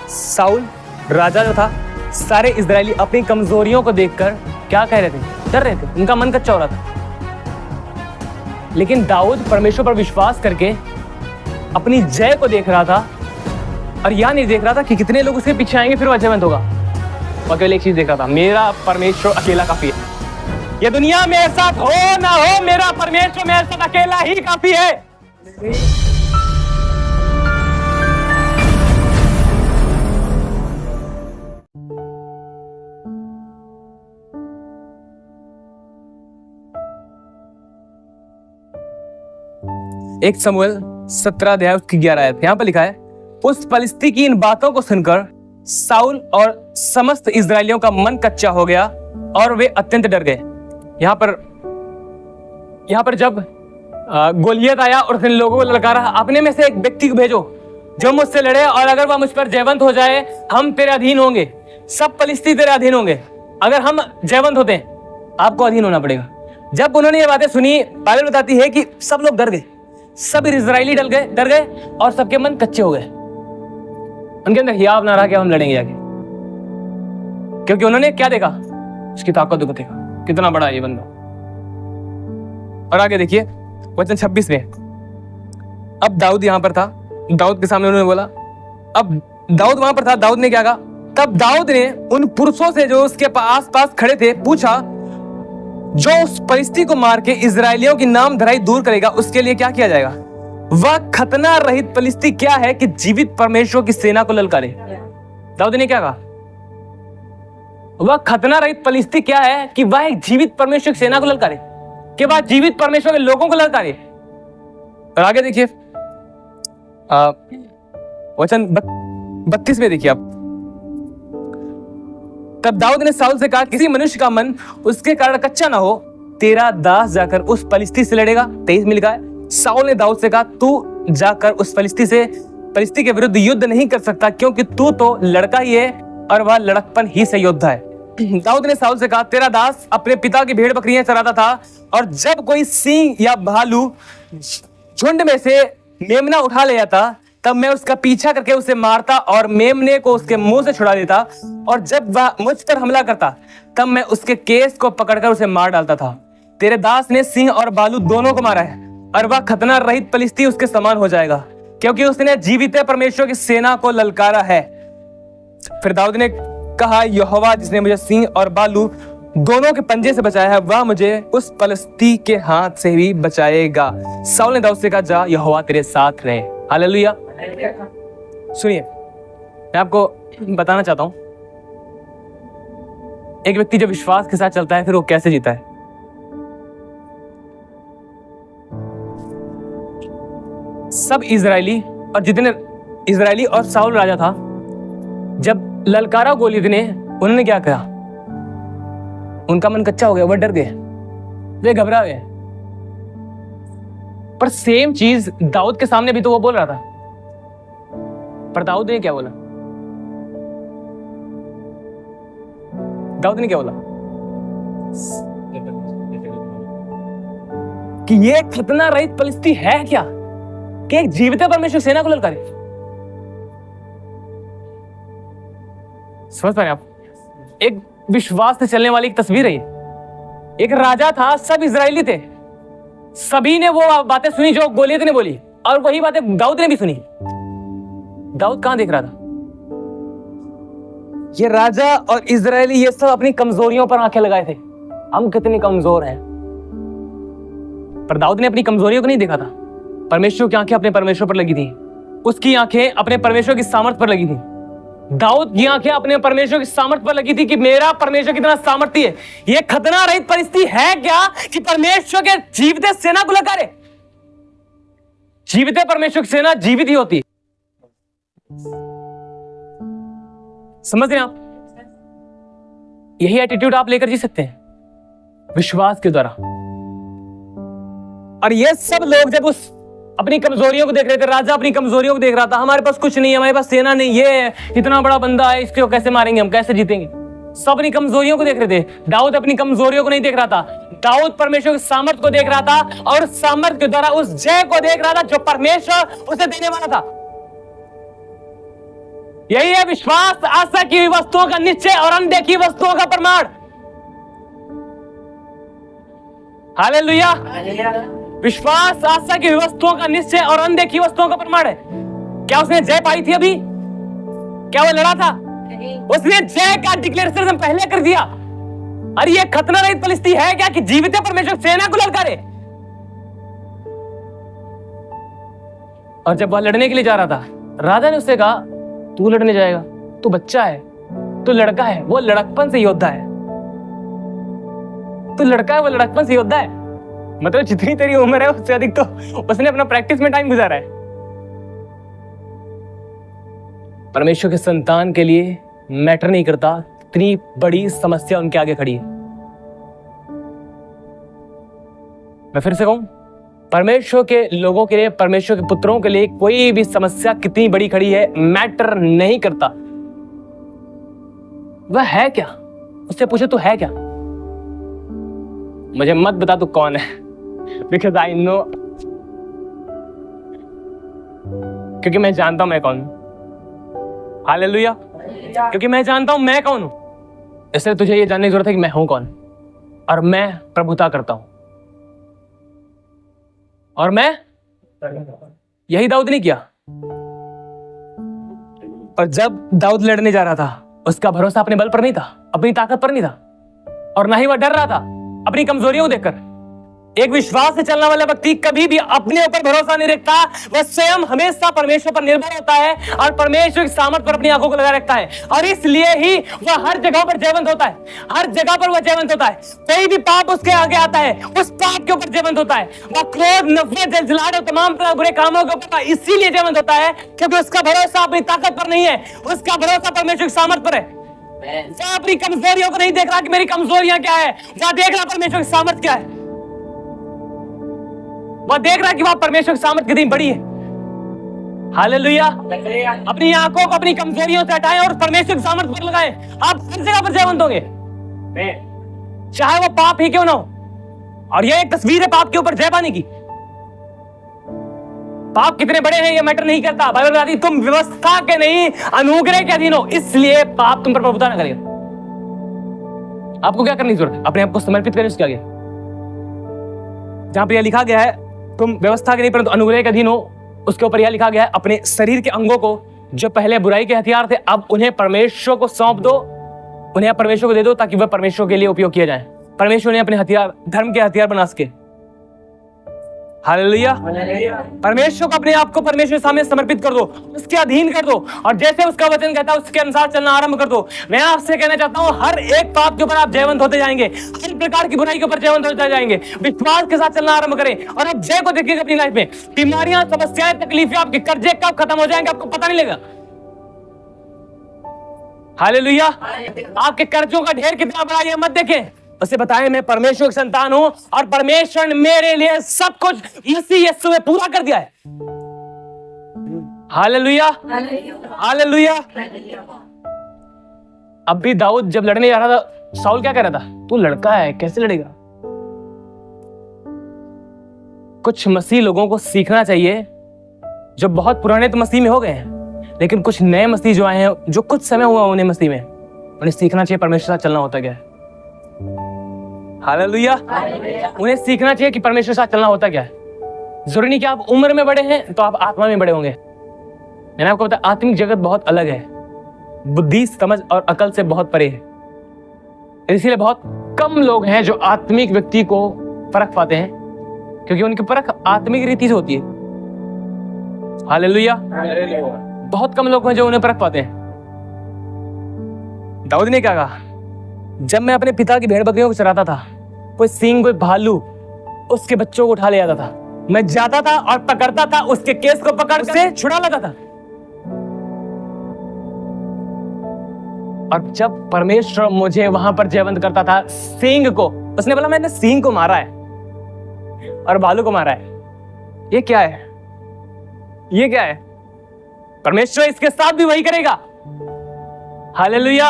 Saul राजा जो था, सारे इजरायली अपनी कमजोरियों को देखकर क्या कह रहे थे? डर रहे थे, उनका मन कच्चा हो रहा था। लेकिन दाऊद परमेश्वर पर विश्वास करके अपनी जय को देख रहा था और यह नहीं देख रहा था कि कितने लोग उसके पीछे आएंगे फिर वो अजयवंत होगा। और केवल एक चीज देख रहा था, मेरा परमेश्वर अकेला काफी है। ये दुनिया मेरे साथ हो ना हो, मेरा परमेश्वर मेरे साथ अकेला ही काफी है। एक शमूएल 17 अध्याय उसकी 11 आयत, यहाँ पर लिखा है, उस फलिस्ती की इन बातों को सुनकर साउल और समस्त इजरायलियों का मन कच्चा हो गया और वे अत्यंत डर गए। यहाँ पर जब गोलियत आया और उसने लोगों को ललकारा, अपने में से एक व्यक्ति को भेजो जो मुझसे लड़े, और अगर वह मुझ पर जयवंत हो जाए हम तेरे अधीन होंगे, सब फलिस्ती तेरे अधीन होंगे। अगर हम जयवंत होते हैं आपको अधीन होना पड़ेगा। जब उन्होंने ये बातें सुनी, बाइबल बताती है कि सब लोग डर गए, सब इजरायली डर गए और सबके मन कच्चे हो गए। उनके अंदर हियाव ना रहा कि हम लड़ेंगे जाके, क्योंकि उन्होंने क्या देखा? उसकी ताकत को देखा, कितना बड़ा है ये बंदा। और आगे देखिए वचन 26 में, अब दाऊद यहां पर था, दाऊद के सामने उन्होंने बोला, अब दाऊद वहां पर था, दाऊद ने क्या कहा? तब दाऊद ने उन पुरुषों से जो उसके आस पास खड़े थे पूछा, जो उस फलिस्ती को मार के इजरायलियों की नाम धराई दूर करेगा उसके लिए क्या किया जाएगा? वह खतना रहित फलिस्ती क्या है कि जीवित परमेश्वर की सेना को ललकारे? दाऊद ने क्या कहा? वह खतना रहित फलिस्ती क्या है कि वह एक जीवित परमेश्वर की सेना को ललकारे, के बाद जीवित परमेश्वर के लोगों को ललकारे। और आगे देखिए वचन 32 में देखिए आप, तब दाऊद ने साउल से कहा, किसी मनुष्य का मन उसके कारण कच्चा ना हो, तेरा दास जाकर उस फलिस्ती से लड़ेगा। 23 में लिखा है, साउल ने दाऊद से कहा, तू जाकर उस फलिस्ती के विरुद्ध युद्ध नहीं कर सकता, क्योंकि तू तो लड़का ही है और वह लड़कपन ही से योद्धा है। दाऊद ने साउल से कहा, तेरा दास अपने पिता की भेड़ बकरियां चराता था, और जब कोई सिंह या भालू झुंड में से मेमना उठा ले जाता, तब मैं उसका पीछा करके उसे मारता और मेमने को उसके मुंह से छुड़ा देता, और जब वह मुझ पर हमला करता तब मैं उसके केस को पकड़कर उसे मार डालता था। तेरे दास ने सिंह और भालू दोनों को मारा है, और वह खतना रहित फलिस्ती उसके समान हो जाएगा, क्योंकि उसने जीवित परमेश्वर की सेना को ललकारा है। फिर दाऊद ने कहा, यहोवा जिसने मुझे सिंह और भालू दोनों के पंजे से बचाया है, वह मुझे उस फलिस्ती के हाथ से भी बचाएगा। साउल ने दाऊद से कहा, जा यहोवा तेरे साथ रहे। हालेलुया। सुनिए, मैं आपको बताना चाहता हूं, एक व्यक्ति जब विश्वास के साथ चलता है फिर वो कैसे जीता है। सब इजरायली और जितने इजरायली और साउल राजा था, जब ललकारा गोलियत ने, उन्होंने क्या कहा? उनका मन कच्चा हो गया, वह डर गए, वे घबरा गए। पर सेम चीज दाऊद के सामने भी तो वो बोल रहा था, पर दाऊद ने क्या बोला? दाऊद ने क्या बोला? कि ये खतना रहित फलिस्ती है क्या कि एक जीवित परमेश्वर सेना को ललकारे? समझ पा रहे आप? एक विश्वास से चलने वाली एक तस्वीर है। एक राजा था, सब इजरायली थे, सभी ने वो बातें सुनी जो गोलियत ने बोली, और वही बातें दाऊद ने भी सुनी। दाऊद कहां देख रहा था? ये राजा और इजरायली ये सब अपनी कमजोरियों पर आंखें लगाए थे, हम कितने कमजोर हैं। पर दाऊद ने अपनी कमजोरियों को नहीं देखा था, परमेश्वर की आंखें अपने परमेश्वर पर लगी थी, उसकी आंखें अपने परमेश्वर की सामर्थ्य पर लगी थी। दाऊद की आंखें अपने परमेश्वर की सामर्थ्य पर लगी थी कि मेरा परमेश्वर कितना सामर्थ्य है। ये खतना रहित परिस्थिति है क्या कि परमेश्वर के जीवित सेना को ललकारे? जीवित परमेश्वर की सेना जीवित ही होती। समझ रहे हैं आप? यही एटीट्यूड आप लेकर जी सकते हैं विश्वास के द्वारा। और ये सब लोग जब उस अपनी कमजोरियों को देख रहे थे, राजा अपनी कमजोरियों को देख रहा था, हमारे पास कुछ नहीं है, हमारे पास सेना नहीं, ये इतना बड़ा बंदा है, इसको कैसे मारेंगे हम, कैसे जीतेंगे? सब अपनी कमजोरियों को देख रहे थे। दाऊद अपनी कमजोरियों को नहीं देख रहा था, दाऊद परमेश्वर के सामर्थ्य को देख रहा था, और सामर्थ्य के द्वारा उस जय को देख रहा था जो परमेश्वर उसे देने वाला था। यही है विश्वास, आशा की हुई वस्तुओं का निश्चय और अनदेखी वस्तुओं का प्रमाण। हालेलुया। विश्वास आशा की हुई वस्तुओं का निश्चय और अनदेखी वस्तुओं का प्रमाण है। क्या उसने जय पाई थी अभी? क्या वो लड़ा था? उसने जय का डिक्लेरेशन पहले कर दिया। अरे ये खतना रहित फलिस्ती है क्या कि जीवित परमेश्वर सेना को ललकारे? और जब वह लड़ने के लिए जा रहा था, राजा ने उससे कहा, तू लड़ने जाएगा? तू बच्चा है, तू लड़का है, वो लड़कपन से योद्धा है। तू लड़का है, वो लड़कपन से योद्धा है। मतलब जितनी तेरी उम्र है उससे अधिक तो उसने अपना प्रैक्टिस में टाइम गुजारा है। परमेश्वर के संतान के लिए मैटर नहीं करता इतनी बड़ी समस्या उनके आगे खड़ी है। मैं फिर से कहूं, परमेश्वर के लोगों के लिए, परमेश्वर के पुत्रों के लिए कोई भी समस्या कितनी बड़ी खड़ी है मैटर नहीं करता। वह है क्या? उससे पूछे तू है क्या? मुझे मत बता तू कौन है, बिकॉज आई नो, क्योंकि मैं जानता हूं मैं कौन हूं। हालेलुया। क्योंकि मैं जानता हूं मैं कौन हूं, इसलिए तुझे ये जानने की जरूरत है कि मैं हूं कौन, और मैं प्रभुता करता हूं। और मैं यही दाऊद ने किया। और जब दाऊद लड़ने जा रहा था, उसका भरोसा अपने बल पर नहीं था, अपनी ताकत पर नहीं था, और ना ही वह डर रहा था अपनी कमजोरियों को देखकर। एक विश्वास से चलने वाला व्यक्ति कभी भी अपने ऊपर भरोसा नहीं रखता, वह स्वयं हमेशा परमेश्वर पर निर्भर होता है और परमेश्वर की सामर्थ पर अपनी आंखों को लगाए रखता है, और इसलिए ही वह हर जगह पर जयवंत होता है। हर जगह पर वह जयवंत होता है। कोई भी पाप उसके आगे आता है, उस पाप के ऊपर जयवंत होता है। वह क्रोध, नफरत, जलजलाहट और तमाम बुरे कामों के ऊपर इसीलिए जयवंत होता है क्योंकि उसका भरोसा अपनी ताकत पर नहीं है, उसका भरोसा परमेश्वर की सामर्थ पर है। वह अपनी कमजोरियों को नहीं देख रहा कि मेरी कमजोरियां क्या है, वह देख रहा परमेश्वर की सामर्थ क्या है। वह देख रहा कि वह परमेश्वर की सामर्थ कितनी बड़ी है। हालेलुया। अपनी आंखों को अपनी कमजोरियों से हटाएं और परमेश्वर की सामर्थ पर लगाएं। आप हर जगह पर जयवंत होंगे, चाहे वो पाप ही क्यों ना हो। और यह एक तस्वीर है पाप के ऊपर जय पाने की। पाप कितने बड़े हैं ये मैटर नहीं करता। बाइबल बताती तुम व्यवस्था के नहीं अनुग्रह के अधीन हो, इसलिए पाप तुम पर प्रभुता न करेगा। आपको क्या करने की जरूरत है? अपने आप को समर्पित करें उसके आगे। जहां पर यह लिखा गया है तुम व्यवस्था के नहीं परंतु अनुग्रह के अधीन हो, उसके ऊपर यह लिखा गया है अपने शरीर के अंगों को जो पहले बुराई के हथियार थे, अब उन्हें परमेश्वर को सौंप दो, उन्हें परमेश्वर को दे दो ताकि वह परमेश्वर के लिए उपयोग किया जाए। परमेश्वर ने अपने हथियार, धर्म के हथियार बना सके। हालेलुया। परमेश्वर को अपने आप को परमेश्वर के सामने समर्पित कर दो, उसके अधीन कर दो, और जैसे उसका वचन कहता है उसके अनुसार चलना आरंभ कर दो। मैं आपसे कहना चाहता हूं हर एक पाप के ऊपर आप जयवंत होते जाएंगे, हर प्रकार की बुराई के ऊपर जयवंत होते जाएंगे। विश्वास के साथ चलना आरंभ करें और आप जय को देखिएगा अपनी लाइफ में। बीमारियां, समस्याएं, तकलीफें, आपके कर्जे कब खत्म हो जाएंगे आपको पता नहीं लगेगा। हालेलुया। आपके कर्जों का ढेर कितना बड़ा है मत देखें, उसे बताएं मैं परमेश्वर का संतान हूं और परमेश्वर ने मेरे लिए सब कुछ मसीह यीशु में पूरा कर दिया है। हालेलुया। हालेलुया। अब भी दाऊद जब लड़ने जा रहा था, शाऊल क्या कह रहा था? तू लड़का है, कैसे लड़ेगा? कुछ मसीह लोगों को सीखना चाहिए, जो बहुत पुराने तो मसीह में हो गए हैं, लेकिन कुछ नए मसीह जो आए हैं, जो कुछ समय हुआ उन्हें मसीह में, उन्हें सीखना चाहिए परमेश्वर साथ चलना होता क्या है। हालेलुया। उन्हें सीखना चाहिए कि परमेश्वर साथ चलना होता क्या है। जरूरी नहीं कि आप उम्र में बड़े हैं तो आप आत्मा में बड़े होंगे। मैंने आपको बताया आत्मिक जगत बहुत अलग है, बुद्धि, समझ और अकल से बहुत परे है। इसीलिए बहुत कम लोग हैं जो आत्मिक व्यक्ति को परख पाते हैं, क्योंकि उनकी परख आत्मिक रीति से होती है। हालेलुया। बहुत कम लोग हैं जो उन्हें परख पाते हैं। दाऊद ने क्या कहा? जब मैं अपने पिता की भेड़ बकरियों को चराता था, कोई सिंह, कोई भालू उसके बच्चों को उठा ले जाता था। मैं जाता था और पकड़ता था, उसके केस को पकड़ से छुड़ा लाता था। और जब परमेश्वर मुझे वहां पर जयवंत करता था, सिंह को, उसने बोला मैंने सिंह को मारा है और भालू को मारा है। ये क्या है? ये क्या है? परमेश्वर इसके साथ भी वही करेगा। हालेलुया।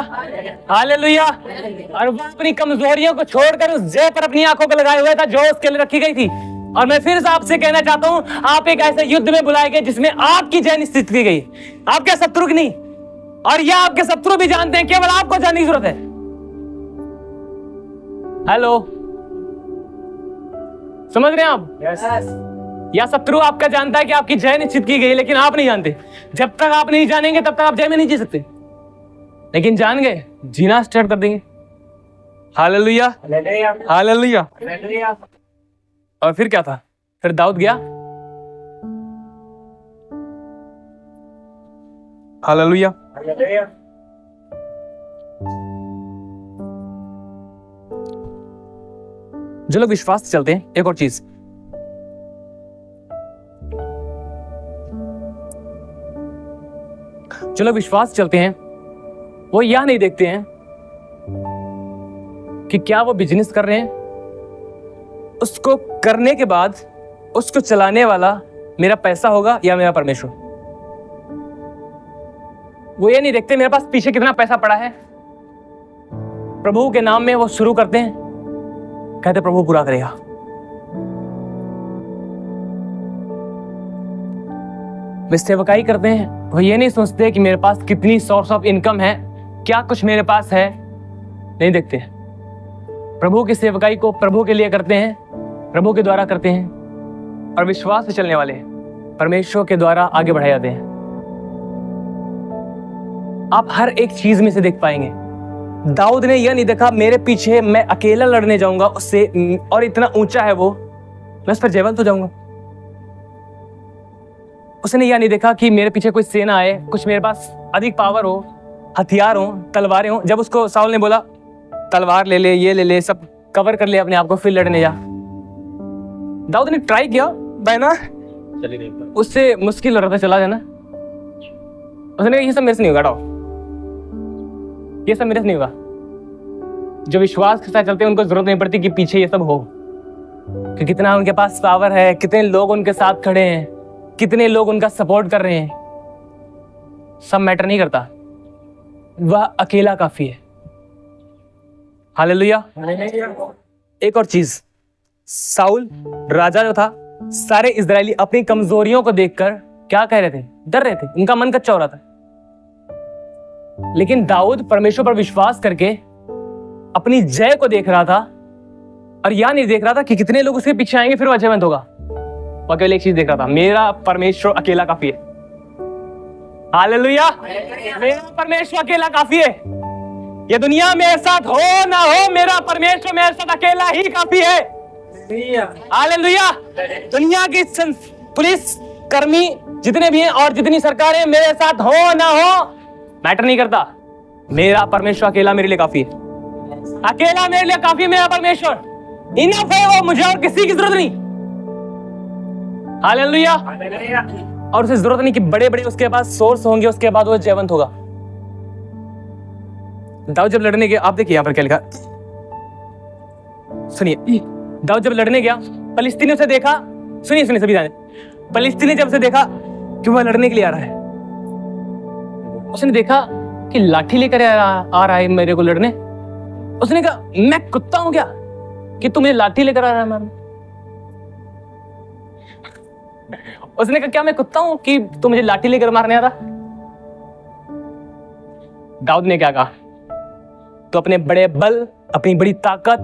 हालेलुया। और वो अपनी कमजोरियों को छोड़कर उस जय पर अपनी आंखों को लगाए हुए था जो उसके लिए रखी गई थी। और मैं फिर से आपसे कहना चाहता हूं, आप एक ऐसे युद्ध में बुलाए गए जिसमें आपकी जय निश्चित की गई। आपके शत्रु की नहीं, और यह आपके शत्रु भी जानते हैं, केवल आपको जानने की जरूरत है। हेलो, समझ रहे हैं आप? yes. या शत्रु आपका जानता है कि आपकी जय निश्चित की गई, लेकिन आप नहीं जानते। जब तक आप नहीं जानेंगे तब तक आप जय में नहीं जी सकते, लेकिन जान गए जीना स्टार्ट कर देंगे। Hallelujah, hallelujah. और फिर क्या था? फिर दाऊद गया, हालेलुया, जो लोग विश्वास से चलते हैं। एक और चीज, जो लोग विश्वास से चलते हैं वो यह नहीं देखते हैं कि क्या वो बिजनेस कर रहे हैं, उसको करने के बाद उसको चलाने वाला मेरा पैसा होगा या मेरा परमेश्वर। वो ये नहीं देखते मेरे पास पीछे कितना पैसा पड़ा है। प्रभु के नाम में वो शुरू करते हैं, कहते प्रभु पूरा करेगा। वे सेवकाई करते हैं, वो ये नहीं सोचते कि मेरे पास कितनी सोर्स ऑफ इनकम है, क्या कुछ मेरे पास है, नहीं देखते। प्रभु की सेवकाई को प्रभु के लिए करते हैं, प्रभु के द्वारा करते हैं, और विश्वास से चलने वाले परमेश्वर के द्वारा आगे बढ़ाए जाते हैं। आप हर एक चीज में से देख पाएंगे। दाऊद ने यह नहीं देखा मेरे पीछे मैं अकेला लड़ने जाऊंगा उससे, और इतना ऊंचा है वो, मैं उस पर जयवंत हो जाऊंगा। उसने यह नहीं देखा कि मेरे पीछे कोई सेना आए, कुछ मेरे पास अधिक पावर हो, हथियार हो, तलवारें हो। जब उसको साउल ने बोला तलवार ले ले, ये ले ले, सब कवर कर ले अपने आप को, फिर लड़ने जा, दाऊद ने ट्राई किया, बहना उससे मुश्किल हो रहा था, चला जाना। उसने कहा ये सब मेरे से नहीं होगा, हटाओ, ये सब मेरे से नहीं होगा। जो विश्वास के साथ चलते हैं उनको जरूरत नहीं पड़ती कि पीछे ये सब हो, कि कितना उनके पास पावर है, कितने लोग उनके साथ खड़े हैं, कितने लोग उनका सपोर्ट कर रहे हैं, सब मैटर नहीं करता। वह अकेला काफी है। हालेलुया। एक और चीज, साउल राजा जो था, सारे इजरायली अपनी कमजोरियों को देखकर क्या कह रहे थे? डर रहे थे, उनका मन कच्चा हो रहा था। लेकिन दाऊद परमेश्वर पर विश्वास करके अपनी जय को देख रहा था, और यह नहीं देख रहा था कि कितने लोग उसके पीछे आएंगे फिर वह जयवंत होगा। वह केवल एक चीज देख रहा था, मेरा परमेश्वर अकेला काफी है। हालेलुया, मेरा परमेश्वर अकेला काफी है। ये दुनिया मेरे साथ हो ना हो, मेरा परमेश्वर मेरे साथ अकेला ही काफी है। हालेलुया। दुनिया की पुलिस कर्मी जितने भी हैं और जितनी सरकारें मेरे साथ हो ना हो, मैटर नहीं करता, मेरा परमेश्वर अकेला मेरे लिए काफी है। अकेला मेरे लिए काफी, मेरा परमेश्वर इनफ है, वो मुझे और किसी की जरूरत नहीं। हालेलुया। और उसे जरूरत नहीं कि बड़े बड़े उसके पास सोर्स होंगे, उसके बाद वो जयवंत होगा। दाऊद जब लड़ने गया, आप देखिए यहां पर क्या लिखा, सुनिए। दाऊद जब लड़ने गया, फलिस्तीनी उसे देखा, सुनिए सुनिए सभी जाने, फलिस्तीनी जब उसे देखा कि वह लड़ने के लिए आ रहा है, उसने देखा कि लाठी लेकर आ रहा है मेरे को लड़ने। उसने कहा मैं कुत्ता हूं क्या कि तू मुझे लाठी लेकर आ रहा है मारने? उसने कहा क्या मैं कुत्ता हूं कि तू मुझे लाठी लेकर मारने आ रहा? दाऊद ने क्या कहा, तो अपने बड़े बल, अपनी बड़ी ताकत,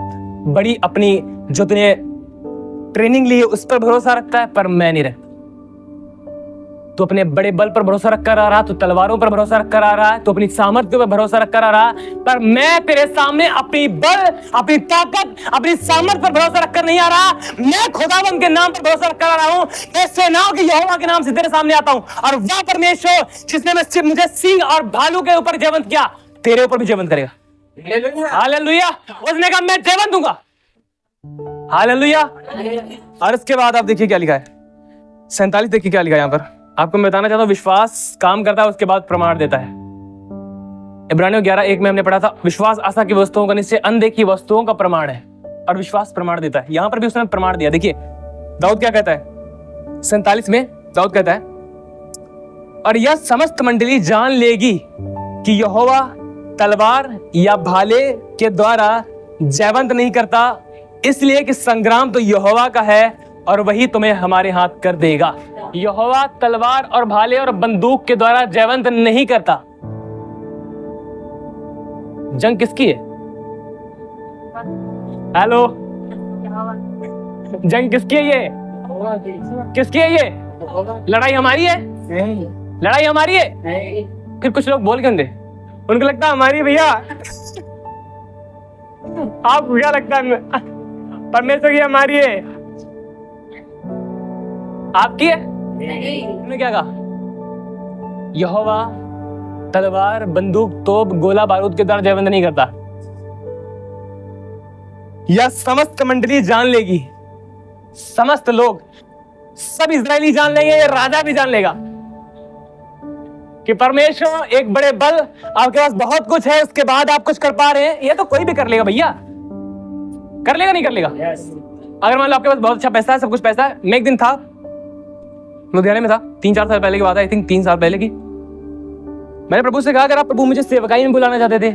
बड़ी अपनी जो तूने ट्रेनिंग ली है उस पर भरोसा रखता है, पर मैं नहीं रखता। तो अपने बड़े बल पर भरोसा रखकर आ रहा, तो तलवारों पर भरोसा रखकर आ रहा है, तो अपनी सामर्थ्य पर भरोसा रखकर आ रहा, पर मैं तेरे सामने अपनी बल, अपनी ताकत, अपनी सामर्थ्य पर भरोसा रखकर नहीं आ रहा। मैं खुदावंद के नाम पर भरोसा रखकर आ रहा हूं। मैं सेनाओं के यहोवा के नाम से तेरे सामने आता हूं, और वह परमेश्वर जिसने मुझे सिंह और भालू के ऊपर जयवंत किया, तेरे ऊपर भी जयवंत करेगा। हालेलुया। उसने कहा मैं जयवंत दूंगा। हालेलुया। और इसके बाद आप देखिए क्या लिखा है, 47 देखिए क्या लिखा है यहाँ पर। आपको मैं बताना चाहता हूँ, विश्वास काम करता है, उसके बाद प्रमाण देता है। इब्रानियों 11:1 में हमने पढ़ा था, विश्वास आशा की वस्तुओं का निश्चय, अनदेखी वस्तुओं का प्रमाण है, और विश्वास प्रमाण देता है। यहां पर भी उसने प्रमाण दिया। देखिए दाऊद क्या कहता है, 47 में दाऊद कहता है, और यह समस्त मंडली जान लेगी कि यहोवा तलवार या भाले के द्वारा जयवंत नहीं करता, इसलिए कि संग्राम तो यहोवा का है और वही तुम्हें हमारे हाथ कर देगा। यहोवा तलवार और भाले और बंदूक के द्वारा जयवंत नहीं करता। जंग किसकी है? हेलो, जंग किसकी है? ये किसकी है? ये लड़ाई हमारी है? लड़ाई हमारी है? फिर कुछ लोग बोल क्यों दे? उनको लगता है हमारी। भैया आपको क्या लगता है? परमेश्वर की हमारी है, आपकी है? तुमने क्या कहा? यहोवा तलवार, बंदूक, तोप, गोला बारूद के द्वारा जयवंत नहीं करता। यह समस्त मंडली जान लेगी, समस्त लोग, सब इजरायली जान लेंगे, ये राजा भी जान लेगा कि परमेश्वर एक बड़े बल, आपके पास बहुत कुछ है, उसके बाद आप कुछ कर पा रहे हैं। ये तो कोई भी कर लेगा भैया, कर लेगा नहीं कर लेगा? अगर मान लो आपके पास बहुत अच्छा पैसा है, सब कुछ पैसा है। मैं एक दिन था लुधियाने में था, 3-4 साल पहले की बात है, आई थिंक 3 साल पहले की। मैंने प्रभु से कहा, अगर आप प्रभु मुझे सेवकाई में बुलाना चाहते थे,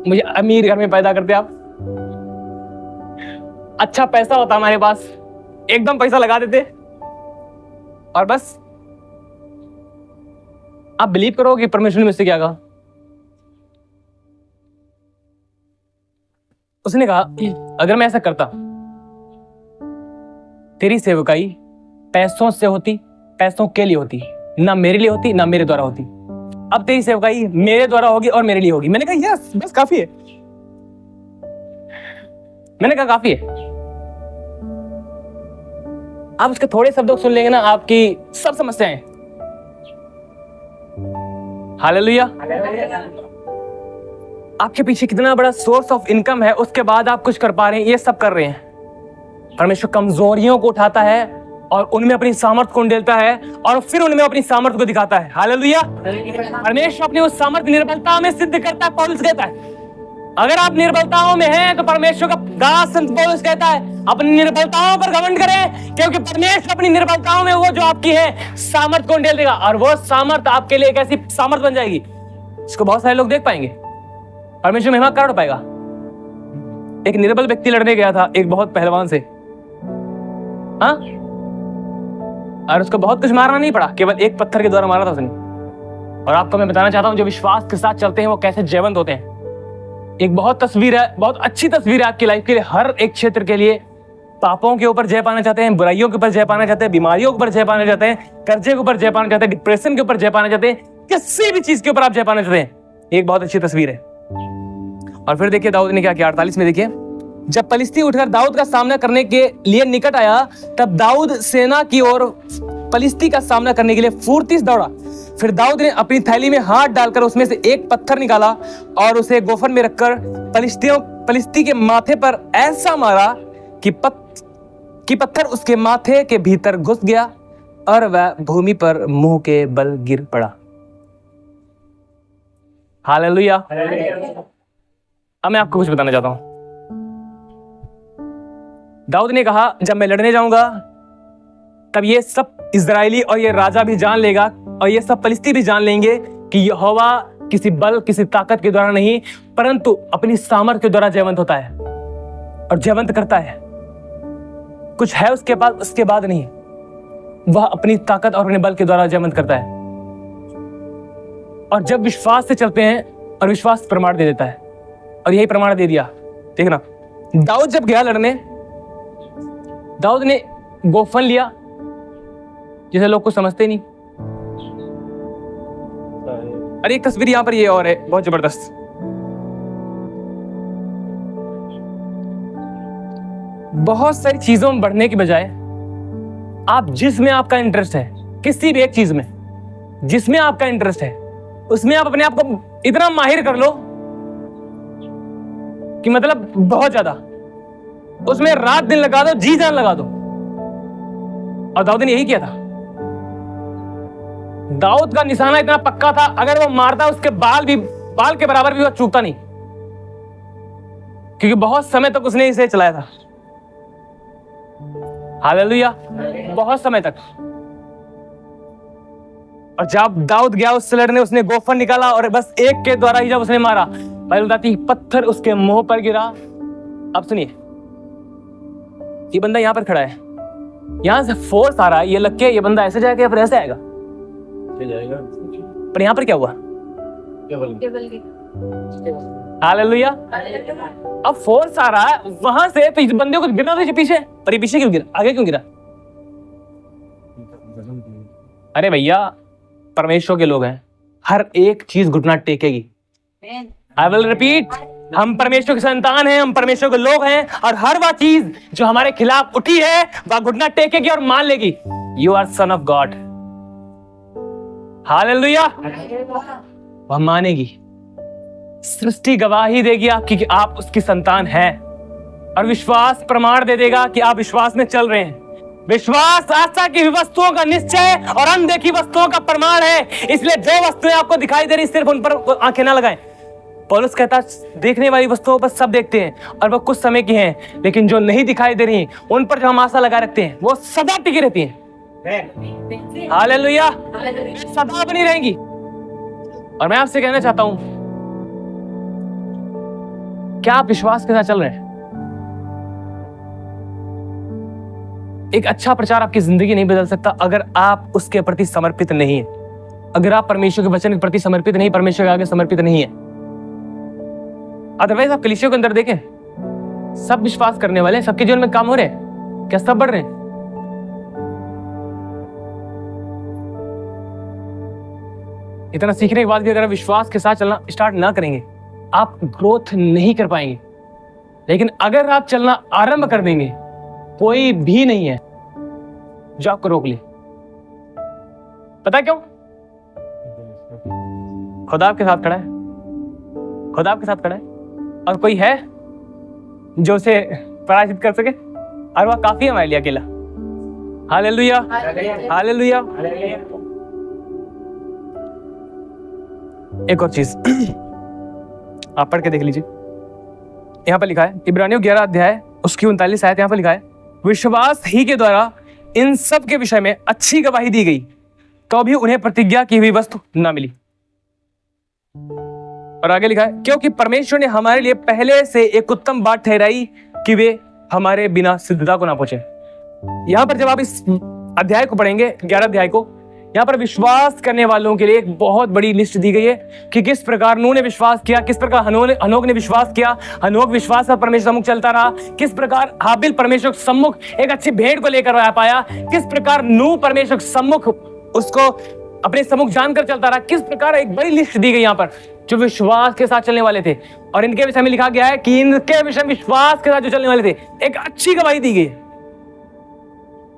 मुझे अमीर घर में पैदा करते आप, अच्छा पैसा होता हमारे पास, एकदम पैसा लगा देते और बस। आप बिलीव करोगे कि परमेश्वर ने मुझसे क्या कहा? उसने कहा, अगर मैं ऐसा करता, तेरी सेवकाई पैसों से होती, पैसों के लिए होती, ना मेरे लिए होती, ना मेरे द्वारा होती। अब तेरी सेवकाई मेरे द्वारा होगी और मेरे लिए होगी। मैंने कहा यस, बस काफी है। मैंने कहा काफी है। आप उसके थोड़े शब्दों को सुन लेंगे ना, आपकी सब समस्याएं। हालेलुया। आपके पीछे कितना बड़ा सोर्स ऑफ इनकम है, उसके बाद आप कुछ कर पा रहे हैं, ये सब कर रहे हैं। परमेश्वर कमजोरियों को उठाता है और उनमें अपनी सामर्थ्य को उंडेलता है और फिर उनमें अपनी सामर्थ्य को दिखाता है। हालेलुया। परमेश्वर अपनी उस सामर्थ्य निर्बलता में सिद्ध करता है। पौलुस कहता है, अगर आप निर्बलताओं में हैं तो परमेश्वर का दास संत पौलुस कहता है, अपनी निर्बलताओं पर घमंड करें, क्योंकि परमेश्वर अपनी निर्बलताओं में वो जो आपकी है सामर्थ्य को उंडेल देगा और वो सामर्थ्य आपके लिए एक ऐसी सामर्थ्य बन जाएगी इसको बहुत सारे लोग देख पाएंगे। परमेश्वर महिमा कर पाएगा। एक निर्बल व्यक्ति लड़ने गया था एक बहुत पहलवान से, हाँ, और उसको बहुत कुछ मारना नहीं पड़ा, केवल एक पत्थर के द्वारा मारा था उसने। और आपको मैं बताना चाहता हूं, जो विश्वास के साथ चलते हैं वो कैसे जयवंत होते हैं। एक बहुत तस्वीर है, बहुत अच्छी तस्वीर है आपकी लाइफ के लिए, हर एक क्षेत्र के लिए। पापों के ऊपर जय पाना चाहते हैं, बुराइयों के ऊपर जय पाना चाहते हैं, बीमारियों के ऊपर जय पाना चाहते हैं, कर्जे के ऊपर जय पाना चाहते हैं, डिप्रेशन के ऊपर जय पाना चाहते हैं, किसी भी चीज के ऊपर आप जय पाना चाहते हैं, एक बहुत अच्छी तस्वीर है। और फिर देखिए दाऊद ने क्या किया, 48 में देखिए, जब पलिश्ती उठकर दाऊद का सामना करने के लिए निकट आया, तब दाऊद सेना की ओर पलिश्ती का सामना करने के लिए फुर्ती से दौड़ा। फिर दाऊद ने अपनी थैली में हाथ डालकर उसमें से एक पत्थर निकाला और उसे गोफन में रखकर पलिश्ती के माथे पर ऐसा मारा कि पत्थर उसके माथे के भीतर घुस गया और वह भूमि पर मुंह के बल गिर पड़ा। हालेलुया। अब मैं आपको कुछ बताना चाहता हूं। दाऊद ने कहा, जब मैं लड़ने जाऊंगा तब ये सब इजरायली और ये राजा भी जान लेगा और ये सब पलिश्ती भी जान लेंगे कि यहोवा किसी बल, किसी ताकत के द्वारा नहीं, परंतु अपनी सामर्थ्य के द्वारा जयवंत होता है और जयवंत करता है। कुछ है उसके पास, उसके बाद नहीं, वह अपनी ताकत और अपने बल के द्वारा जयवंत करता है। और जब विश्वास से चलते हैं और विश्वास प्रमाण दे देता है, और यही प्रमाण दे दिया। देखना, दाऊद जब गया लड़ने, दाऊद ने गोफन लिया, जिसे लोग कुछ समझते नहीं। अरे एक तस्वीर यहां पर ये और है, बहुत जबरदस्त। बहुत सारी चीजों में बढ़ने की बजाय आप जिसमें आपका इंटरेस्ट है, किसी भी एक चीज में जिसमें आपका इंटरेस्ट है, उसमें आप अपने आप को इतना माहिर कर लो कि मतलब बहुत ज्यादा, उसमें रात दिन लगा दो, जी जान लगा दो। और दाऊद ने यही किया था। दाऊद का निशाना इतना पक्का था, अगर वो मारता उसके बाल के बराबर भी वो चूकता नहीं, क्योंकि बहुत समय तक उसने इसे चलाया था। हालेलुया। बहुत समय तक। और जब दाऊद गया उससे लड़ने, उसने गोफन निकाला और बस एक के द्वारा ही जब उसने मारा, बाइबल बताती है पत्थर उसके मुंह पर गिरा। अब सुनिए, ये बंदा यहां पर खड़ा है, यहां से फोर्स आ रहा है, ये लग के ये बंदा ऐसे जाएगा या फिर ऐसे आएगा, पर यहां पर क्या हुआ, हालेलुया। अब फोर्स आ रहा है वहां से, तो इस बंदे को गिरना था पीछे, पर ये पीछे क्यों गिरा, आगे क्यों गिरा? अरे भैया, परमेश्वर के लोग हैं, हर एक चीज घुटना टेकेगी। आई विल रिपीट, हम परमेश्वर की संतान हैं, हम परमेश्वर के लोग हैं, और हर वह चीज जो हमारे खिलाफ उठी है वह घुटना टेकेगी और मान लेगी, you are son of God. Hallelujah. वह मानेगी, सृष्टि गवाही देगी आपकी कि आप उसकी संतान हैं, और विश्वास प्रमाण दे देगा कि आप विश्वास में चल रहे हैं। विश्वास आशा की वस्तुओं का निश्चय और अनदेखी वस्तुओं का प्रमाण है। इसलिए जो वस्तुएं आपको दिखाई दे रही, सिर्फ उन पर आंखें ना लगाएं। पौलुस कहता है देखने वाली वस्तुओं पर सब देखते हैं और वो कुछ समय की हैं, लेकिन जो नहीं दिखाई दे रही उन पर जो हम आशा लगा रखते हैं वो सदा टिकी रहती हैं। हालेलुया, सदा बनी रहेंगी। और मैं आपसे कहना चाहता हूं, क्या आप विश्वास के साथ चल रहे हैं? एक अच्छा प्रचार आपकी जिंदगी नहीं बदल सकता अगर आप उसके प्रति समर्पित नहीं है। अगर आप परमेश्वर के वचन के प्रति समर्पित नहीं, परमेश्वर के आगे समर्पित नहीं है। अदरवाइज आप कलीसिया के अंदर देखें, सब विश्वास करने वाले, सबके जीवन में काम हो रहे हैं, क्या सब बढ़ रहे हैं? इतना सीखने के बाद भी अगर आप विश्वास के साथ चलना स्टार्ट ना करेंगे, आप ग्रोथ नहीं कर पाएंगे। लेकिन अगर आप चलना आरंभ कर देंगे, कोई भी नहीं है जो आपको रोक ले। पता क्यों? खुदा आपके साथ खड़ा है, खुदा आपके साथ खड़ा है, और कोई है जो उसे पराजित कर सके, और वह काफी है हमारे लिए अकेला। Hallelujah, hallelujah. एक और चीज आप पढ़ के देख लीजिए, यहां पर लिखा है इब्रानियों 11 अध्याय उसकी 39 आयत, यहां पर लिखा है विश्वास ही के द्वारा इन सब के विषय में अच्छी गवाही दी गई, तो भी उन्हें प्रतिज्ञा की हुई वस्तु न मिली। और आगे लिखा है क्योंकि परमेश्वर ने हमारे लिए पहले से एक उत्तम बात ठहराई कि वे हमारे बिना सिद्धता को ना पहुंचे। यहां पर जब आप इस अध्याय को पढ़ेंगे, 11 अध्याय को, यहाँ पर विश्वास करने वालों के लिए एक बहुत बड़ी लिस्ट दी गई है कि किस प्रकार नूह ने विश्वास किया, किस प्रकार हनोक ने विश्वास किया, हनोक विश्वास पर परमेश्वर सम्मुख चलता रहा, किस प्रकार हाबिल परमेश्वर सम्मुख एक अच्छी भेंट को लेकर आ पाया, किस प्रकार नूह परमेश्वर सम्मुख उसको अपने सम्मुख जानकर चलता रहा, किस प्रकार एक बड़ी लिस्ट दी गई यहाँ पर जो विश्वास के साथ चलने वाले थे। और इनके विषय में लिखा गया है कि इनके विषय में विश्वास के साथ जो चलने वाले थे एक अच्छी गवाही दी गई।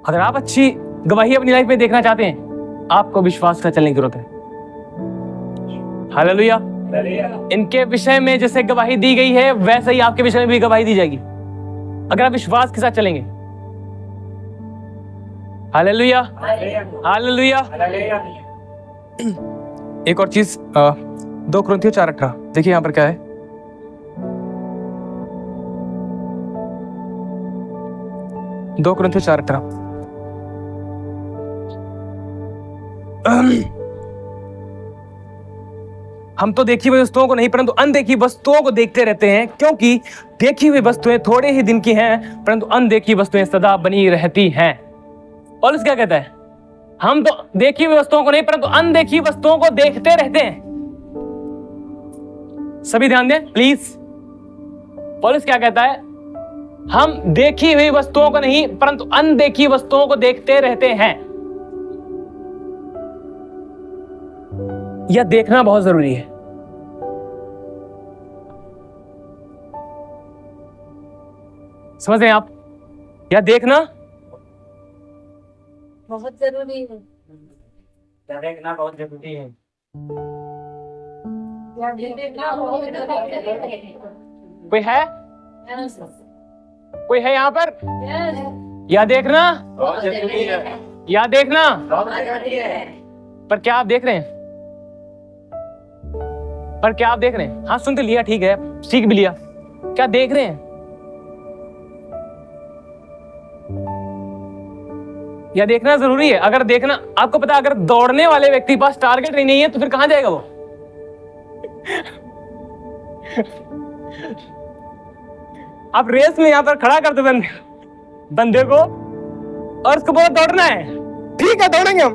अगर आप अच्छी गवाही अपनी लाइफ में देखना चाहते हैं, आपको विश्वास का चलने की जरूरत है। हालेलुया। इनके विषय में जैसे गवाही दी गई है, वैसे ही आपके विषय में भी गवाही दी जाएगी अगर आप विश्वास के साथ चलेंगे। Hallelujah, hallelujah. एक और चीज 2 कुरिन्थियों 4:18 देखिए यहां पर क्या है। दो कुरिन्थियों 4:18 हम तो देखी हुई वस्तुओं को नहीं परंतु अनदेखी वस्तुओं को देखते रहते हैं, क्योंकि देखी हुई वस्तुएं थोड़े ही दिन की हैं परंतु अनदेखी वस्तुएं सदा बनी रहती हैं। पौलुस क्या कहता है? हम तो देखी हुई वस्तुओं को नहीं परंतु अनदेखी वस्तुओं को देखते रहते हैं। सभी ध्यान दें प्लीज। पौलुस क्या कहता है? हम देखी हुई वस्तुओं को नहीं परंतु अनदेखी वस्तुओं को देखते रहते हैं। यह देखना बहुत जरूरी है। समझ रहे हैं आप? यह देखना बहुत जरूरी है। देखना बहुत जरूरी है। देखना बहुत जरूरी है। कोई है? कोई है यहाँ पर? यह देखना बहुत जरूरी है। यह देखना बहुत जरूरी है। पर क्या आप देख रहे हैं? पर क्या आप देख रहे हैं? हाँ सुन तो लिया, ठीक है, सीख भी लिया, क्या देख रहे हैं? यह देखना जरूरी है। अगर देखना, आपको पता है अगर दौड़ने वाले व्यक्ति के पास टारगेट ही नहीं है तो फिर कहां जाएगा वो? आप रेस में यहां पर खड़ा कर दो बंदे को और उसको बहुत दौड़ना है, ठीक है दौड़ेंगे हम,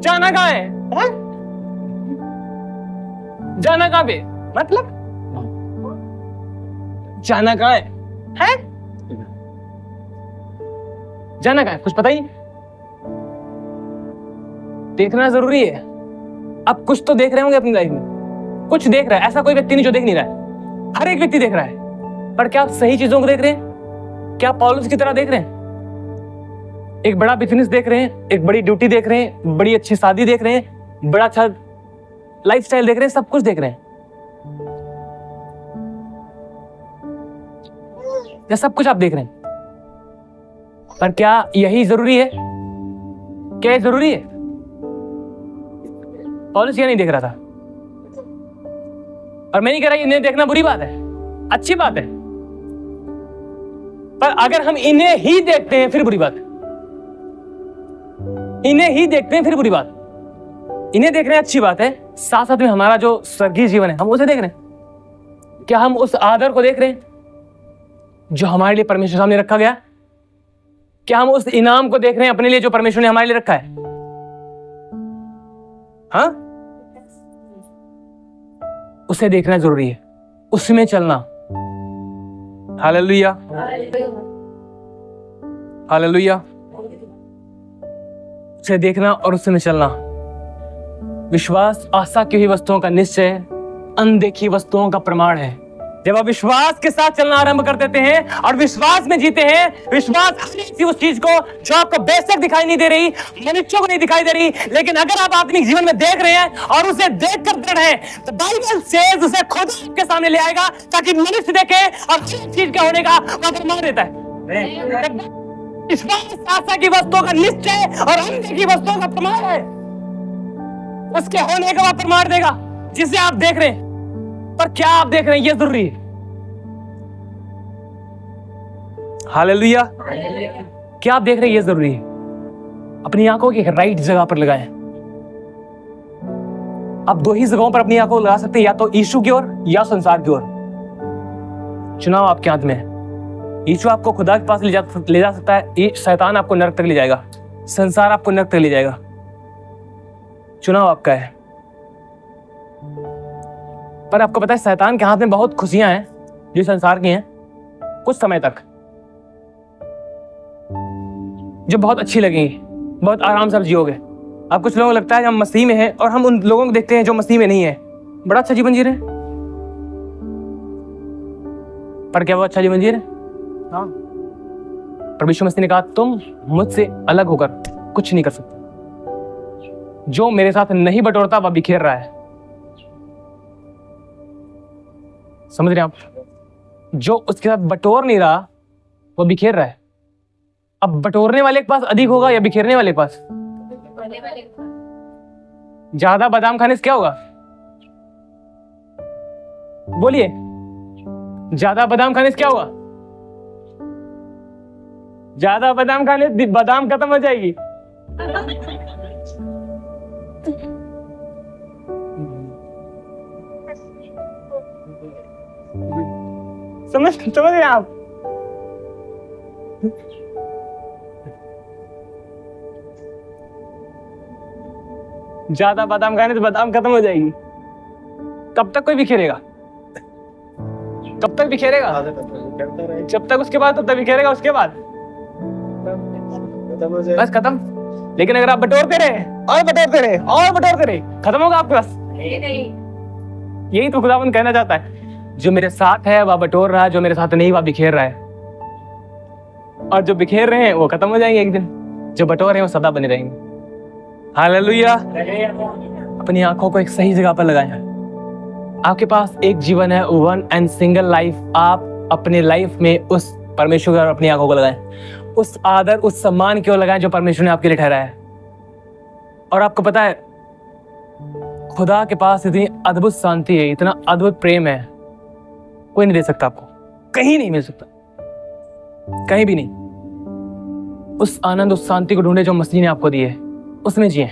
जाना कहां है? जाना कहाँ पे? मतलब जाना कहाँ है? हैं? जाना कहाँ है? कुछ पता ही नहीं। देखना जरूरी है। आप कुछ तो देख रहे होंगे अपनी लाइफ में, कुछ देख रहा है। ऐसा कोई व्यक्ति नहीं जो देख नहीं रहा है, हर एक व्यक्ति देख रहा है। पर क्या आप सही चीजों को देख रहे हैं? क्या आप पौलुस की तरह देख रहे हैं? एक बड़ा बिजनेस देख रहे हैं, एक बड़ी ड्यूटी देख रहे हैं, बड़ी अच्छी शादी देख रहे हैं, बड़ा अच्छा लाइफस्टाइल देख रहे हैं, सब कुछ देख रहे हैं। या सब कुछ आप देख रहे हैं, पर क्या यही जरूरी है? क्या ये जरूरी है? पौलुस ये नहीं देख रहा था। और मैं नहीं कह रहा इन्हें देखना बुरी बात है, अच्छी बात है। पर अगर हम इन्हें ही देखते हैं फिर बुरी बात है। इन्हें ही देखते हैं फिर बुरी बात। इन्हें देख रहे हैं अच्छी बात है, साथ साथ में हमारा जो स्वर्गीय जीवन है हम उसे देख रहे हैं। क्या हम उस आदर को देख रहे हैं जो हमारे लिए परमेश्वर सामने रखा गया? क्या हम उस इनाम को देख रहे हैं अपने लिए जो परमेश्वर ने हमारे लिए रखा है? हाँ, उसे देखना जरूरी है, उसमें चलना। Hallelujah, hallelujah. उसे देखना और उसमें चलना। विश्वास आशा की हुई वस्तुओं का निश्चय, अनदेखी वस्तुओं का प्रमाण है। जब आप विश्वास के साथ चलना आरंभ कर देते हैं और विश्वास में जीते हैं, विश्वास उस चीज को जो आपको बेशक दिखाई नहीं दे रही, मनुष्यों को नहीं दिखाई दे रही, लेकिन अगर आप आत्मिक जीवन में देख रहे हैं और उसे देख कर दृढ़ हैं, तो बाइबल सेज उसे खुद आपके सामने ले आएगा ताकि मनुष्य देखे और हर चीज का होने का वह प्रमाण देता है। विश्वास आशा की वस्तुओं का निश्चय और अनदेखी वस्तुओं का प्रमाण है। उसके होने का वह प्रमाण देगा जिसे आप देख रहे हैं। पर क्या आप देख रहे हैं, यह जरूरी है। हालेलुया। क्या आप देख रहे हैं, यह जरूरी है। अपनी आंखों की राइट जगह पर लगाएं। आप दो ही जगहों पर अपनी आंखों लगा सकते हैं, या तो यीशु की ओर या संसार की ओर। चुनाव आपके हाथ में है। यीशु आपको खुदा के पास ले जा सकता है, शैतान आपको नरक तक ले जाएगा, संसार आपको नरक तक ले जाएगा। चुनाव आपका है। पर आपको पता है शैतान के हाथ में बहुत खुशियां हैं जो संसार की हैं, कुछ समय तक, जो बहुत अच्छी लगेंगी, बहुत आराम से आप जियोगे। आप कुछ लोगों को लगता है हम मसीह में हैं और हम उन लोगों को देखते हैं जो मसीह में नहीं है, बड़ा अच्छा जीवन जी रहे हैं। पर क्या वो अच्छा जीवन जी रहे हैं? हाँ। पर यीशु मसीह ने कहा तुम मुझसे अलग होकर कुछ नहीं कर सकते। जो मेरे साथ नहीं बटोरता वह बिखेर रहा है। समझ रहे हैं आप? जो उसके साथ बटोर नहीं रहा वो बिखेर रहा है। अब बटोरने वाले के पास अधिक होगा या बिखेरने वाले के पास? ज्यादा बादाम खाने से क्या होगा? बोलिए, ज्यादा बादाम खाने से क्या होगा? ज्यादा बादाम खाने से बादाम खत्म हो जाएगी। समझ रहे हैं आप? ज्यादा बादाम खाने से बादाम खत्म हो जाएगी। कब तक कोई बिखेरेगा? कब तक बिखेरेगा? जब तक उसके बाद, तब तक बिखेरेगा। उसके बाद बस खत्म। लेकिन अगर आप बटोरते रहे और बटोरते रहे और बटोरते रहे, खत्म होगा आपके पास? यही तो खुदावंद कहना चाहता है। जो मेरे साथ है वह बटोर रहा है, जो मेरे साथ नहीं वह बिखेर रहा है। और जो बिखेर रहे हैं वो खत्म हो जाएंगे एक दिन, जो बटोर हैं वो सदा बने रहेंगे। हालेलुया। अपनी आंखों को एक सही जगह पर लगाएं। आपके पास एक जीवन है, वन एंड सिंगल लाइफ। आप अपने लाइफ में उस परमेश्वर की ओर अपनी आंखों को लगाएं, उस आदर, उस सम्मान की ओर लगाएं जो परमेश्वर ने आपके लिए ठहराया है। और आपको पता है खुदा के पास इतनी अद्भुत शांति है, इतना अद्भुत प्रेम है, कोई नहीं दे सकता आपको, कहीं नहीं मिल सकता, कहीं भी नहीं। उस आनंद, उस शांति को ढूंढे जो मसीह ने आपको दी है, उसमें जिए।